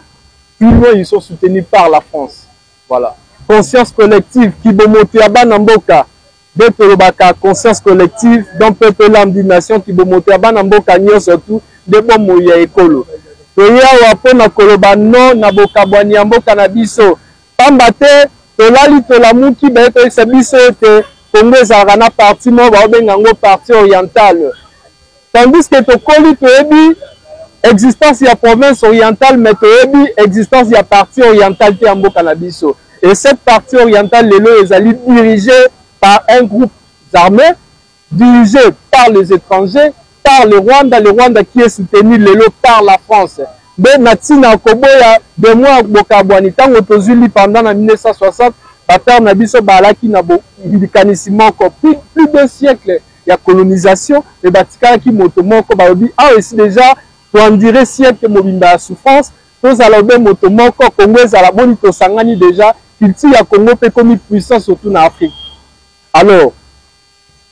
plus loin, ils sont soutenus par la France. Voilà. Conscience collective, Kibomote Abanamboka, Betolobaka, conscience collective, d'un peuple l'âme d'une nation, Kibomote Abanamboka, Nyo surtout, Debo Moya Ekolo. Toya Wapona Koloba, non, Naboka Bwanyamboka Nabiso, Pambate, Tolali Tolamuki, Beto Sabiso, Congo Zarana parti, moi, Baobengango parti orientale. Tandis que Tokoli, Toebi, existence de la province orientale, mais Toebi, existence de la partie orientale, Tiamboka Nabiso. Et cette partie orientale, les alliés dirigée par un groupe armé, dirigé par les étrangers, par le Rwanda qui est soutenu par la France. Ben Natina Koboya, de moi, Bokabwani, tant que pendant 1960, Batar Nabiso Balaki Nabo, il encore plus d'un siècle, il y a colonisation, et Batikala qui motomoko, Baobi, ah, ici déjà, pour en dire siècle, Mobimba souffrance, tous allons bien motomoko, Congo, Zalaboni, Tosangani déjà, il y a Congo, comme puissance surtout en Afrique. Alors,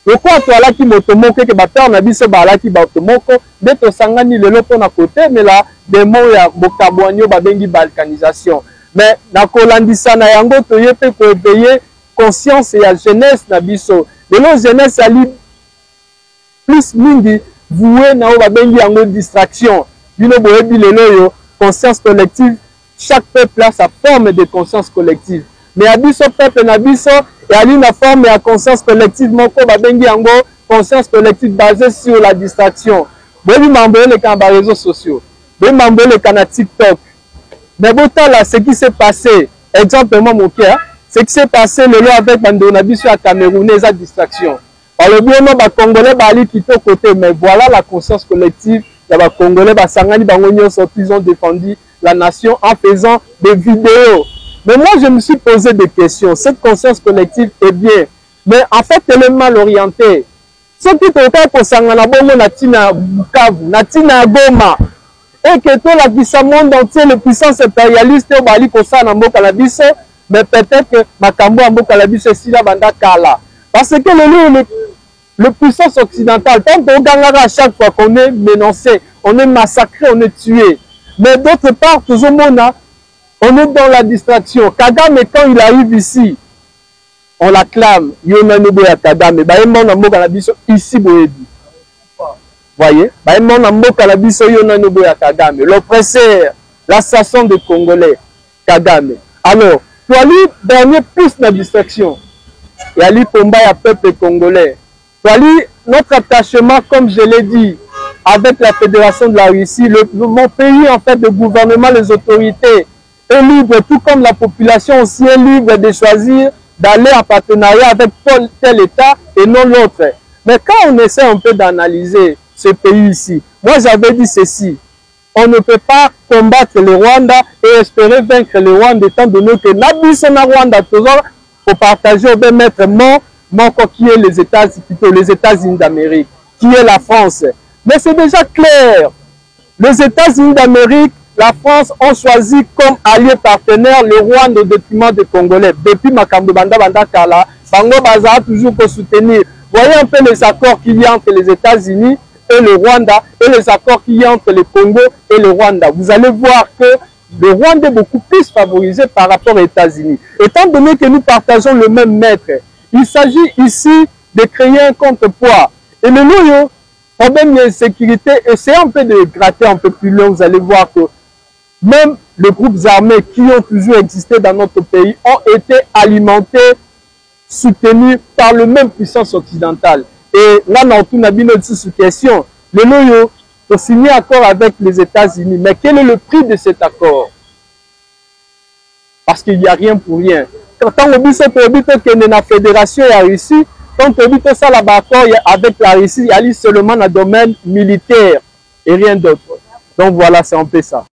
Pourquoi tu as là qui motomoko que bateur na biso ba là qui batomoko de to sangani lelo pona côté mais là des mots ya bokabwanyo ba bengi balkanisation mais na kolandisa na yango to yepe ko éveiller conscience ya jeunesse na biso lelo jeunesse ali plus mingi voué na ba bengi yango distraction bino boyebi lelo yo conscience collective chaque peuple a sa forme de conscience collective mais à biso peuple na biso et à une forme de conscience collective, conscience collective basée sur la distraction. Vous m'envoyez les réseaux sociaux, vous m'envoyez les TikTok. Mais là, ce qui s'est passé, exemple, mon cœur, ce qui s'est passé le lot avec Bandonabi sur la Camerounais, la distraction. Alors, le bien, les Congolais, qui sont côté, mais voilà la conscience collective. Les Congolais, ils ont défendu la nation en faisant des vidéos. Mais moi, je me suis posé des questions. Cette conscience collective est bien. Mais en fait, elle est mal orientée. Ce qui est au pour Sangana Bomo, Natina Bukavu, Natina Goma, et que tout la monde entier, les puissances impérialistes, au Bali, pour ça, Nambo Kalabiso, mais peut-être que Makambo, Nambo Kalabiso, c'est la banda Kala. Parce que le puissance occidentale, tant qu'on gagne à chaque fois qu'on est menacé, on est massacré, on est tué. Mais d'autre part, tout le monde a. On est dans la distraction. Kagame, quand il arrive ici, on l'acclame. Yonanoboya Kagame. Ici, Boyebi. Voyez? L'oppresseur, l'assassin des Congolais. Kagame. Alors, pour aller dernier plus la distraction. Et aller combattre le peuple congolais. Pour aller notre attachement, comme je l'ai dit, avec la Fédération de la Russie, mon pays, en fait, le gouvernement, les autorités, est libre, tout comme la population aussi est libre de choisir d'aller en partenariat avec tel État et non l'autre. Mais quand on essaie un peu d'analyser ce pays ici, moi j'avais dit ceci, on ne peut pas combattre le Rwanda et espérer vaincre le Rwanda étant donné que Nabisona Rwanda toujours pour partager au mettre mon qui est les États-Unis d'Amérique, qui est la France. Mais c'est déjà clair, les États-Unis d'Amérique, la France ont choisi comme allié partenaire le Rwanda au détriment des Congolais. Depuis Makambo Banda Kala, Bango Baza a toujours pour soutenir. Voyez un peu les accords qu'il y a entre les États-Unis et le Rwanda et les accords qu'il y a entre le Congo et le Rwanda. Vous allez voir que le Rwanda est beaucoup plus favorisé par rapport aux États-Unis. Étant donné que nous partageons le même maître, il s'agit ici de créer un contrepoids. Et le problème d'insécurité, essayez un peu de gratter un peu plus loin, vous allez voir que même les groupes armés qui ont toujours existé dans notre pays ont été alimentés, soutenus par le même puissance occidentale. Et là, on a bien sous question. Le Noyo, pour signer accord avec les États-Unis, mais quel est le prix de cet accord? Parce qu'il n'y a rien pour rien. Quand on dit que la fédération est Russie, quand on dit que ça, l'accord avec la Russie, il y a seulement dans le domaine militaire et rien d'autre. Donc voilà, c'est un peu ça.